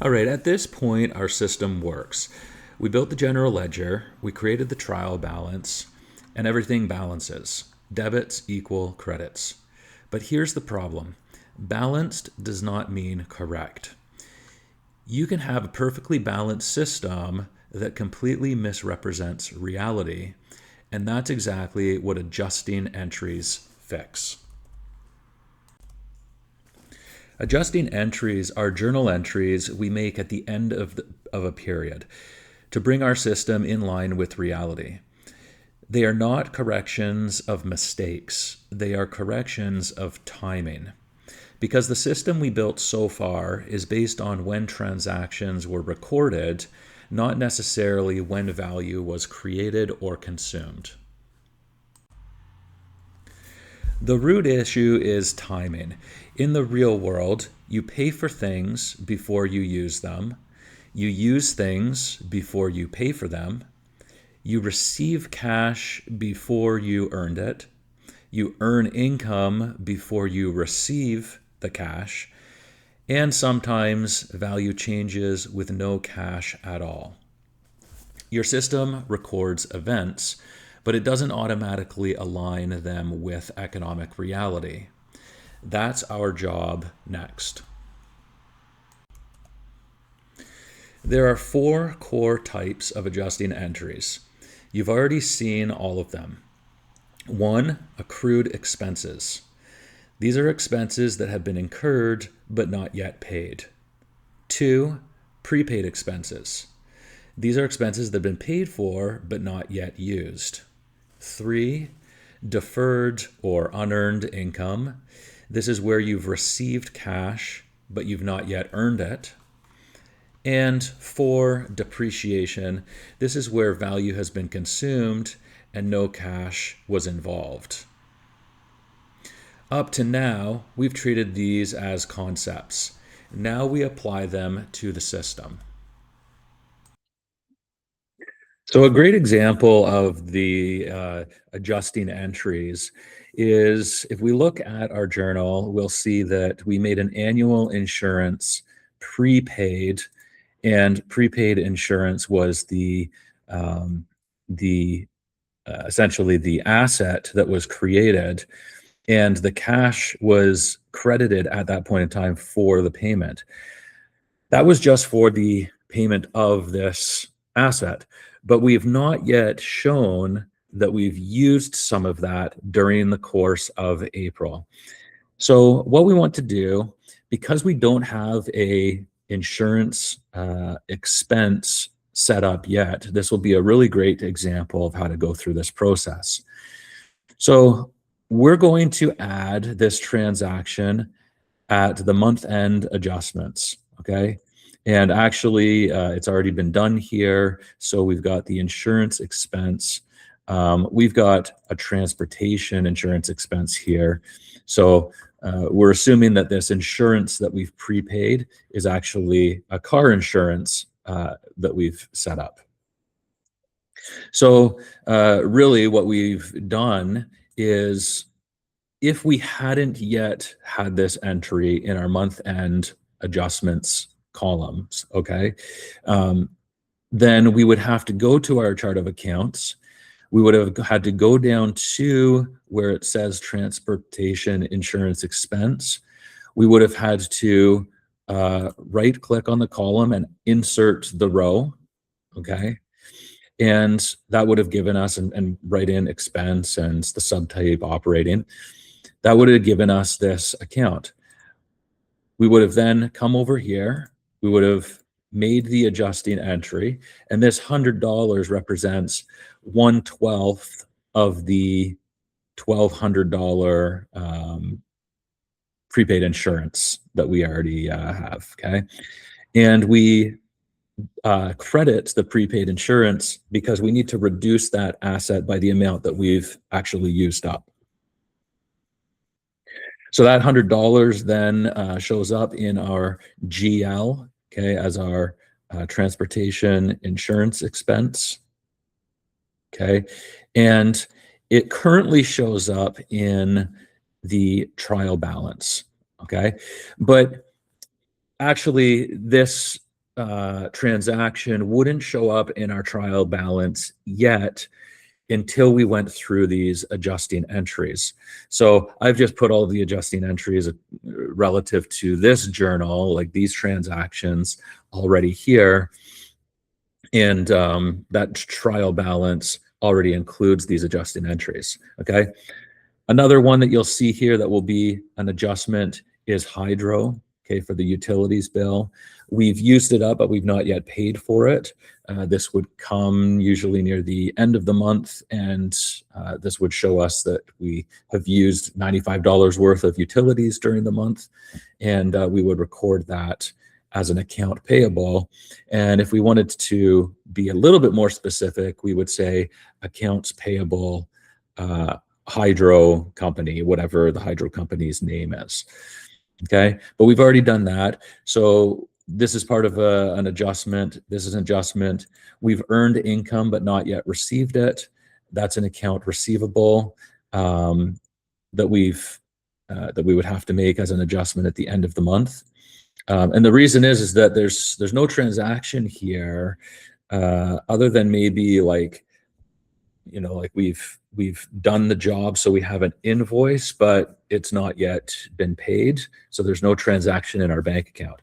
All right, at this point, our system works. We built the general ledger, we created the trial balance, and everything balances. Debits equal credits. But here's the problem. Balanced does not mean correct. You can have a perfectly balanced system that completely misrepresents reality, and that's exactly what adjusting entries fix. Adjusting entries are journal entries we make at the end of a period to bring our system in line with reality. They are not corrections of mistakes, they are corrections of timing. Because the system we built so far is based on when transactions were recorded, not necessarily when value was created or consumed. The root issue is timing. In the real world, you pay for things before you use them. You use things before you pay for them. You receive cash before you earned it. You earn income before you receive the cash. And sometimes value changes with no cash at all. Your system records events, but it doesn't automatically align them with economic reality. That's our job next. There are 4 core types of adjusting entries. You've already seen all of them. 1, accrued expenses. These are expenses that have been incurred but not yet paid. 2, prepaid expenses. These are expenses that have been paid for but not yet used. 3, deferred or unearned income. This is where you've received cash but you've not yet earned it. And 4, depreciation. This is where value has been consumed and no cash was involved. Up to now, we've treated these as concepts. Now we apply them to the system. So a great example of the adjusting entries is if we look at our journal, we'll see that we made an annual insurance prepaid, and prepaid insurance was essentially the asset that was created, and the cash was credited at that point in time for the payment. That was just for the payment of this asset, but we've not yet shown that we've used some of that during the course of April. So what we want to do, because we don't have a insurance expense set up yet, this will be a really great example of how to go through this process. So we're going to add this transaction at the month-end adjustments, okay? And actually, it's already been done here. So we've got the insurance expense. We've got a transportation insurance expense here. So we're assuming that this insurance that we've prepaid is actually a car insurance that we've set up. So really what we've done is, if we hadn't yet had this entry in our month-end adjustments columns, okay, then we would have to go to our chart of accounts. We would have had to go down to where it says transportation insurance expense. We would have had to right-click on the column and insert the row, okay? And that would have given us, and write in expense and the subtype operating. That would have given us this account. We would have then come over here. We would have made the adjusting entry, and this $100 represents 1/12 of the $1,200 prepaid insurance that we already have, okay? And we credit the prepaid insurance because we need to reduce that asset by the amount that we've actually used up. So that $100 then shows up in our GL, okay, as our transportation insurance expense, okay? And it currently shows up in the trial balance, okay? But actually, this transaction wouldn't show up in our trial balance yet until we went through these adjusting entries. So I've just put all the adjusting entries relative to this journal, like these transactions already here. And that trial balance already includes these adjusting entries, okay? Another one that you'll see here that will be an adjustment is hydro, okay, for the utilities bill. We've used it up, but we've not yet paid for it. This would come usually near the end of the month, and this would show us that we have used $95 worth of utilities during the month, and we would record that as an account payable. And if we wanted to be a little bit more specific, we would say accounts payable hydro company, whatever the hydro company's name is. Okay, but we've already done that. So this is part of an adjustment. This is an adjustment. We've earned income but not yet received it. That's an account receivable that we would have to make as an adjustment at the end of the month. And the reason is that there's no transaction here other than maybe like, you know, like we've done the job, so we have an invoice, but it's not yet been paid. So there's no transaction in our bank account.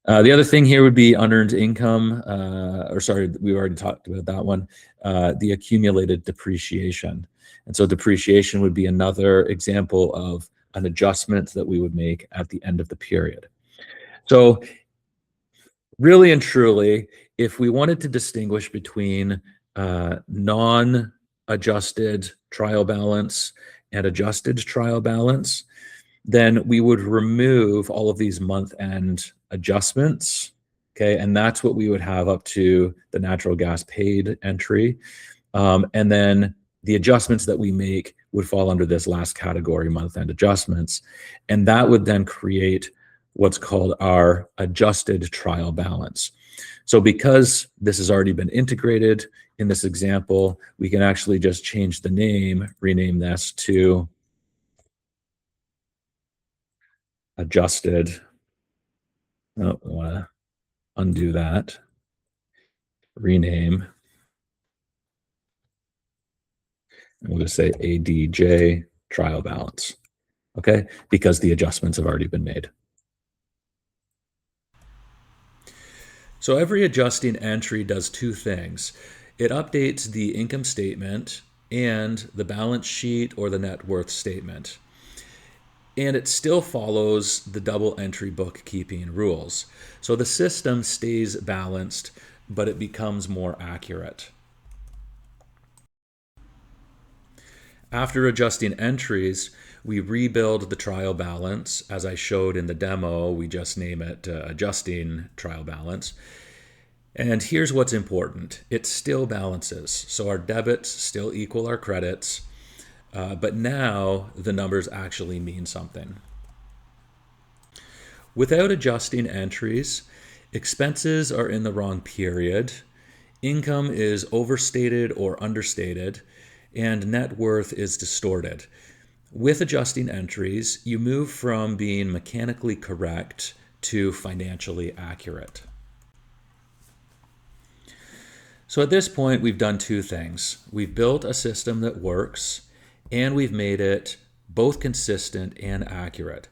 The other thing here would be unearned income, or sorry, we already talked about that one, the accumulated depreciation. And so depreciation would be another example of an adjustment that we would make at the end of the period. So really and truly, if we wanted to distinguish between non-adjusted trial balance and adjusted trial balance, then we would remove all of these month-end adjustments, okay? And that's what we would have up to the natural gas paid entry. And then the adjustments that we make would fall under this last category, month-end adjustments. And that would then create what's called our adjusted trial balance. So because this has already been integrated in this example, we can actually just change the name, rename this to adjusted. Oh, I want to undo that. Rename. And we'll just say ADJ trial balance, okay? Because the adjustments have already been made. So every adjusting entry does two things. It updates the income statement and the balance sheet or the net worth statement. And it still follows the double entry bookkeeping rules. So the system stays balanced, but it becomes more accurate. After adjusting entries, we rebuild the trial balance. As I showed in the demo, we just name it adjusting trial balance. And here's what's important. It still balances. So our debits still equal our credits, but now the numbers actually mean something. Without adjusting entries, expenses are in the wrong period, income is overstated or understated, and net worth is distorted. With adjusting entries, you move from being mechanically correct to financially accurate. So at this point, we've done two things. We've built a system that works, and we've made it both consistent and accurate.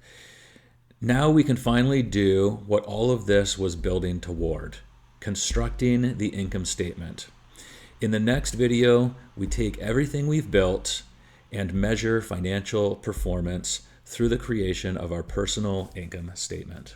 Now we can finally do what all of this was building toward, constructing the income statement. In the next video, we take everything we've built and measure financial performance through the creation of our personal income statement.